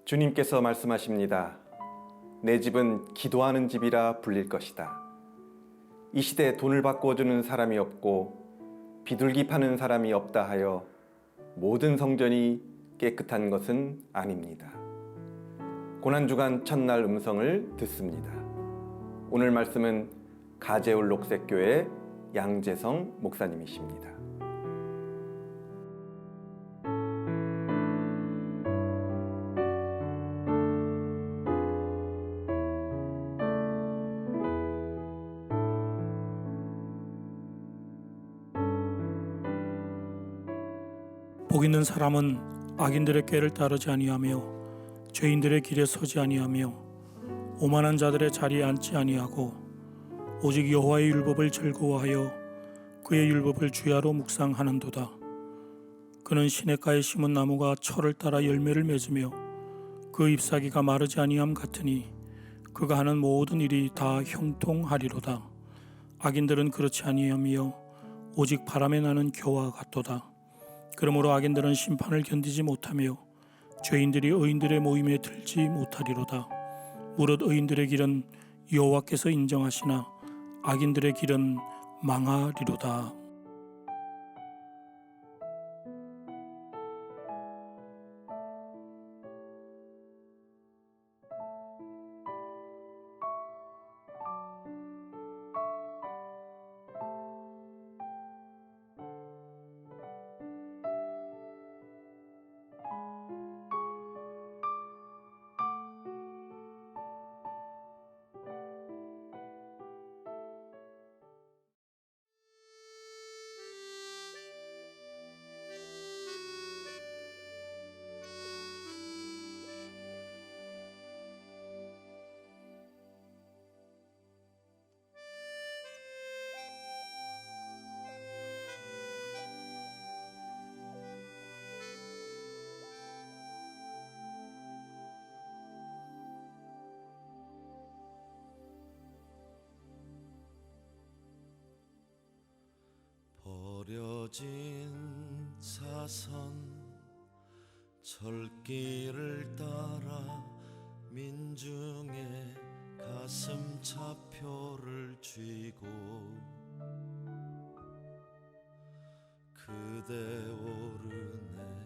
주님께서 말씀하십니다. 내 집은 기도하는 집이라 불릴 것이다. 이 시대에 돈을 바꿔주는 사람이 없고 비둘기 파는 사람이 없다 하여 모든 성전이 깨끗한 것은 아닙니다. 고난주간 첫날 음성을 듣습니다. 오늘 말씀은 가제울 녹색교회 양재성 목사님이십니다. 복 있는 사람은 악인들의 꾀를 따르지 아니하며 죄인들의 길에 서지 아니하며 오만한 자들의 자리에 앉지 아니하고 오직 여호와의 율법을 즐거워하여 그의 율법을 주야로 묵상하는도다. 그는 시냇가에 심은 나무가 철을 따라 열매를 맺으며 그 잎사귀가 마르지 아니함 같으니 그가 하는 모든 일이 다 형통하리로다. 악인들은 그렇지 아니하며 오직 바람에 나는 겨와 같도다. 그러므로 악인들은 심판을 견디지 못하며 죄인들이 의인들의 모임에 들지 못하리로다. 무릇 의인들의 길은 여호와께서 인정하시나 악인들의 길은 망하리로다. 버려진 사선 철길을 따라 민중의 가슴 차표를 쥐고 그대 오르네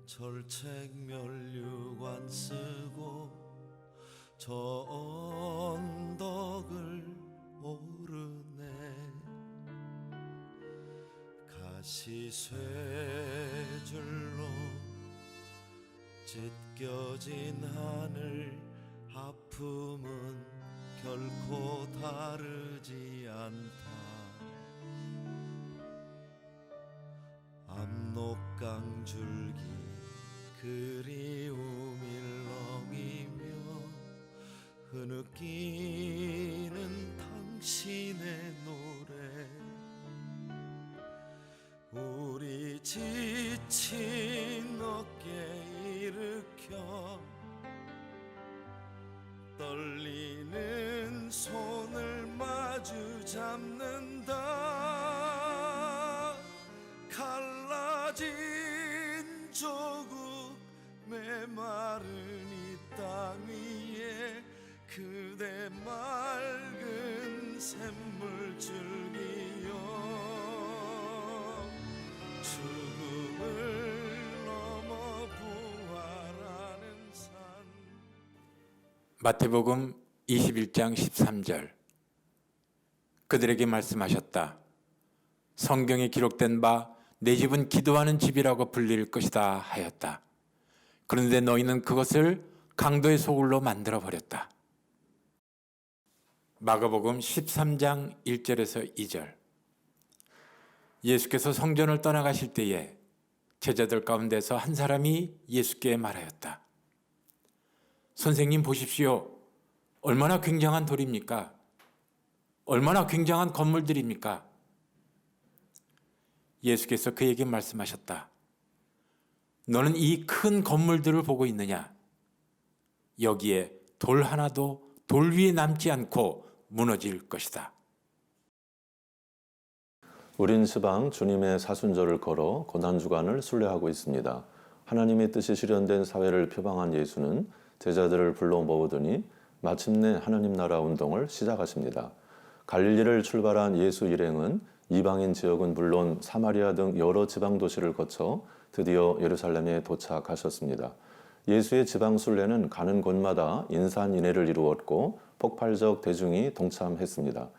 절책면류관 쓰고 저 언덕을 오르네 가시쇠줄로 찢겨진 하늘 아픔은 결코 다르지 않다. 압록강줄기 그리움 일렁이며 흐느끼는 당신의 노래 우리 지친 어깨 일으켜 떨리는 손을 마주 잡는다. 갈라진 조국 메마른 이 땅 위에 그대 맑은 샘물줄기여 죽음을 넘어 부활하는 산. 마태복음 21장 13절 그들에게 말씀하셨다. 성경에 기록된 바 내 집은 기도하는 집이라고 불릴 것이다 하였다. 그런데 너희는 그것을 강도의 소굴로 만들어버렸다. 마가복음 13장 1절에서 2절 예수께서 성전을 떠나가실 때에 제자들 가운데서 한 사람이 예수께 말하였다. 선생님 보십시오. 얼마나 굉장한 돌입니까? 얼마나 굉장한 건물들입니까? 예수께서 그에게 말씀하셨다. 너는 이 큰 건물들을 보고 있느냐? 여기에 돌 하나도 돌 위에 남지 않고 무너질 것이다. 우린 스방 주님의 사순절을 걸어 고난주간을 순례하고 있습니다. 하나님의 뜻이 실현된 사회를 표방한 예수는 제자들을 불러 모으더니 마침내 하나님 나라 운동을 시작하십니다. 갈릴리를 출발한 예수 일행은 이방인 지역은 물론 사마리아 등 여러 지방 도시를 거쳐 드디어 예루살렘에 도착하셨습니다. 예수의 지방 순례는 가는 곳마다 인산인해를 이루었고 폭발적 대중이 동참했습니다.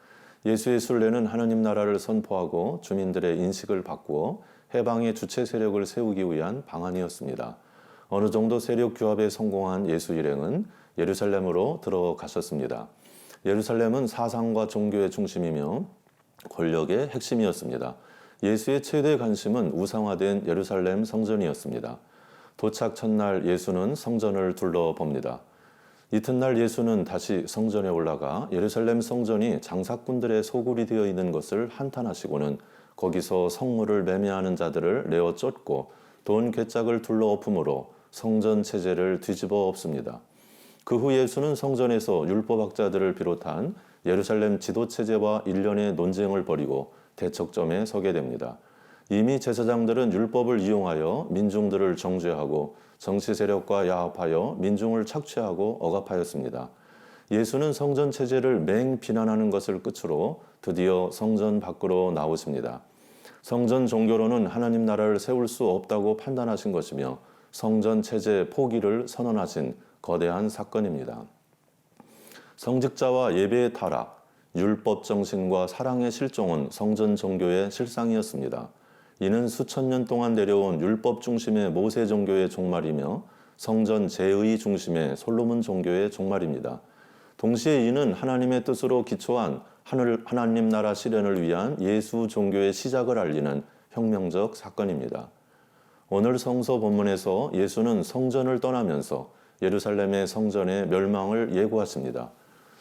예수의 순례는 하나님 나라를 선포하고 주민들의 인식을 바꾸어 해방의 주체 세력을 세우기 위한 방안이었습니다. 어느 정도 세력 규합에 성공한 예수 일행은 예루살렘으로 들어가셨습니다. 예루살렘은 사상과 종교의 중심이며 권력의 핵심이었습니다. 예수의 최대 관심은 우상화된 예루살렘 성전이었습니다. 도착 첫날 예수는 성전을 둘러봅니다. 이튿날 예수는 다시 성전에 올라가 예루살렘 성전이 장사꾼들의 소굴이 되어 있는 것을 한탄하시고는 거기서 성물을 매매하는 자들을 내어 쫓고 돈 괴짝을 둘러 엎음으로 성전 체제를 뒤집어 엎습니다. 그 후 예수는 성전에서 율법학자들을 비롯한 예루살렘 지도 체제와 일련의 논쟁을 벌이고 대척점에 서게 됩니다. 이미 제사장들은 율법을 이용하여 민중들을 정죄하고 정치 세력과 야합하여 민중을 착취하고 억압하였습니다. 예수는 성전 체제를 맹 비난하는 것을 끝으로 드디어 성전 밖으로 나오십니다. 성전 종교로는 하나님 나라를 세울 수 없다고 판단하신 것이며 성전 체제 포기를 선언하신 거대한 사건입니다. 성직자와 예배의 타락, 율법 정신과 사랑의 실종은 성전 종교의 실상이었습니다. 이는 수천 년 동안 내려온 율법 중심의 모세 종교의 종말이며 성전 제의 중심의 솔로몬 종교의 종말입니다. 동시에 이는 하나님의 뜻으로 기초한 하나님 나라 실현을 위한 예수 종교의 시작을 알리는 혁명적 사건입니다. 오늘 성서 본문에서 예수는 성전을 떠나면서 예루살렘의 성전의 멸망을 예고하십니다.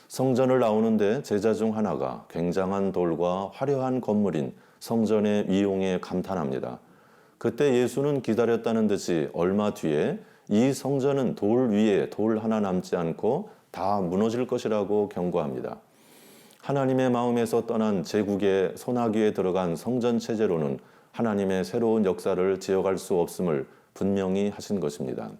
성전을 나오는데 제자 중 하나가 굉장한 돌과 화려한 건물인 성전의 위용에 감탄합니다. 그때 예수는 기다렸다는 듯이 얼마 뒤에 이 성전은 돌 위에 돌 하나 남지 않고 다 무너질 것이라고 경고합니다. 하나님의 마음에서 떠난 제국의 소나기에 들어간 성전 체제로는 하나님의 새로운 역사를 지어갈 수 없음을 분명히 하신 것입니다.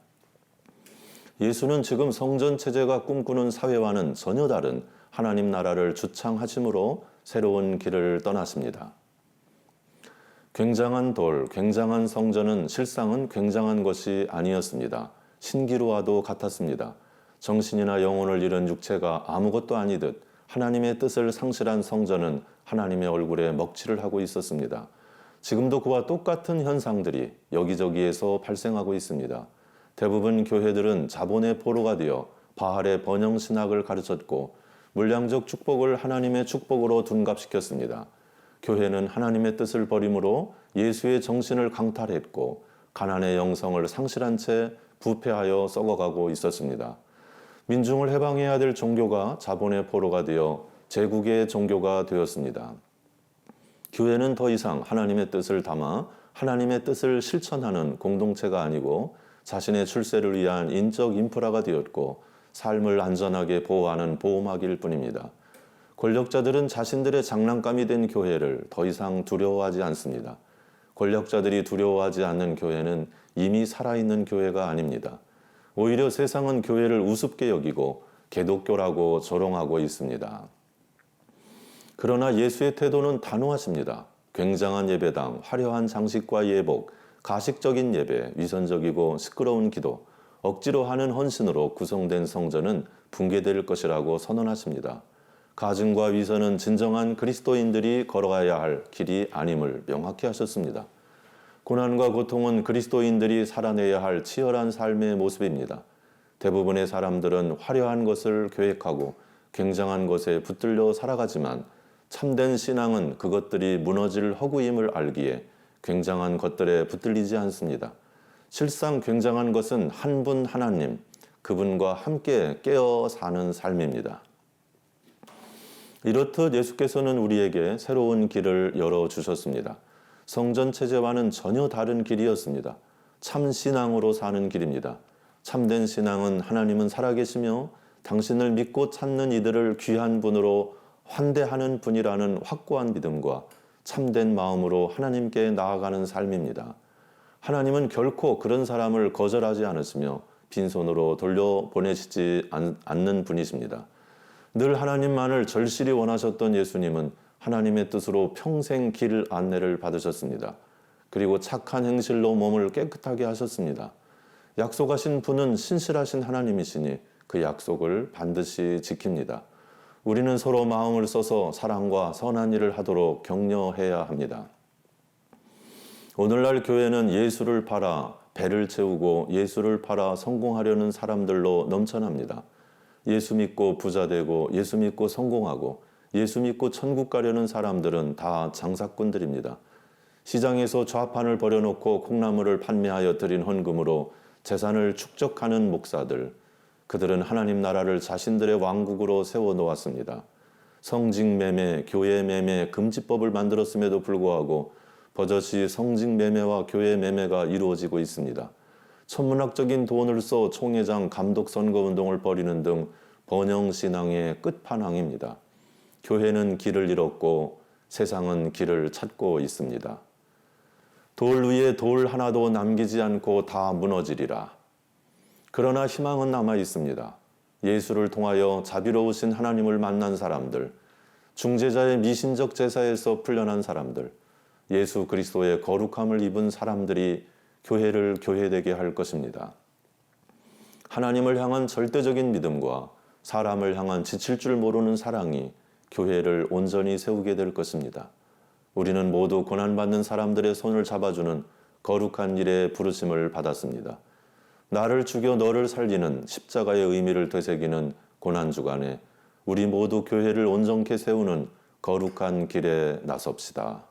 예수는 지금 성전 체제가 꿈꾸는 사회와는 전혀 다른 하나님 나라를 주창하심으로 새로운 길을 떠났습니다. 굉장한 돌, 굉장한 성전은 실상은 굉장한 것이 아니었습니다. 신기루와도 같았습니다. 정신이나 영혼을 잃은 육체가 아무것도 아니듯 하나님의 뜻을 상실한 성전은 하나님의 얼굴에 먹칠을 하고 있었습니다. 지금도 그와 똑같은 현상들이 여기저기에서 발생하고 있습니다. 대부분 교회들은 자본의 포로가 되어 바알의 번영 신학을 가르쳤고 물량적 축복을 하나님의 축복으로 둔갑시켰습니다. 교회는 하나님의 뜻을 버림으로 예수의 정신을 강탈했고 가난의 영성을 상실한 채 부패하여 썩어가고 있었습니다. 민중을 해방해야 될 종교가 자본의 포로가 되어 제국의 종교가 되었습니다. 교회는 더 이상 하나님의 뜻을 담아 하나님의 뜻을 실천하는 공동체가 아니고 자신의 출세를 위한 인적 인프라가 되었고 삶을 안전하게 보호하는 보호막일 뿐입니다. 권력자들은 자신들의 장난감이 된 교회를 더 이상 두려워하지 않습니다. 권력자들이 두려워하지 않는 교회는 이미 살아있는 교회가 아닙니다. 오히려 세상은 교회를 우습게 여기고 개독교라고 조롱하고 있습니다. 그러나 예수의 태도는 단호하십니다. 굉장한 예배당, 화려한 장식과 예복, 가식적인 예배, 위선적이고 시끄러운 기도, 억지로 하는 헌신으로 구성된 성전은 붕괴될 것이라고 선언하십니다. 가증과 위선은 진정한 그리스도인들이 걸어가야 할 길이 아님을 명확히 하셨습니다. 고난과 고통은 그리스도인들이 살아내야 할 치열한 삶의 모습입니다. 대부분의 사람들은 화려한 것을 계획하고 굉장한 것에 붙들려 살아가지만 참된 신앙은 그것들이 무너질 허구임을 알기에 굉장한 것들에 붙들리지 않습니다. 실상 굉장한 것은 한 분 하나님, 그분과 함께 깨어 사는 삶입니다. 이렇듯 예수께서는 우리에게 새로운 길을 열어주셨습니다. 성전 체제와는 전혀 다른 길이었습니다. 참 신앙으로 사는 길입니다. 참된 신앙은 하나님은 살아계시며 당신을 믿고 찾는 이들을 귀한 분으로 환대하는 분이라는 확고한 믿음과 참된 마음으로 하나님께 나아가는 삶입니다. 하나님은 결코 그런 사람을 거절하지 않으시며 빈손으로 돌려보내시지 않는 분이십니다. 늘 하나님만을 절실히 원하셨던 예수님은 하나님의 뜻으로 평생 길 안내를 받으셨습니다. 그리고 착한 행실로 몸을 깨끗하게 하셨습니다. 약속하신 분은 신실하신 하나님이시니 그 약속을 반드시 지킵니다. 우리는 서로 마음을 써서 사랑과 선한 일을 하도록 격려해야 합니다. 오늘날 교회는 예수를 팔아 배를 채우고 예수를 팔아 성공하려는 사람들로 넘쳐납니다. 예수 믿고 부자 되고 예수 믿고 성공하고 예수 믿고 천국 가려는 사람들은 다 장사꾼들입니다. 시장에서 좌판을 버려놓고 콩나물을 판매하여 드린 헌금으로 재산을 축적하는 목사들, 그들은 하나님 나라를 자신들의 왕국으로 세워놓았습니다. 성직 매매, 교회 매매, 금지법을 만들었음에도 불구하고 버젓이 성직 매매와 교회 매매가 이루어지고 있습니다. 천문학적인 돈을 써 총회장 감독 선거 운동을 벌이는 등 번영신앙의 끝판왕입니다. 교회는 길을 잃었고 세상은 길을 찾고 있습니다. 돌 위에 돌 하나도 남기지 않고 다 무너지리라. 그러나 희망은 남아 있습니다. 예수를 통하여 자비로우신 하나님을 만난 사람들, 중재자의 미신적 제사에서 풀려난 사람들, 예수 그리스도의 거룩함을 입은 사람들이 교회를 교회되게 할 것입니다. 하나님을 향한 절대적인 믿음과 사람을 향한 지칠 줄 모르는 사랑이 교회를 온전히 세우게 될 것입니다. 우리는 모두 고난받는 사람들의 손을 잡아주는 거룩한 일에 부르심을 받았습니다. 나를 죽여 너를 살리는 십자가의 의미를 되새기는 고난주간에 우리 모두 교회를 온전케 세우는 거룩한 길에 나섭시다.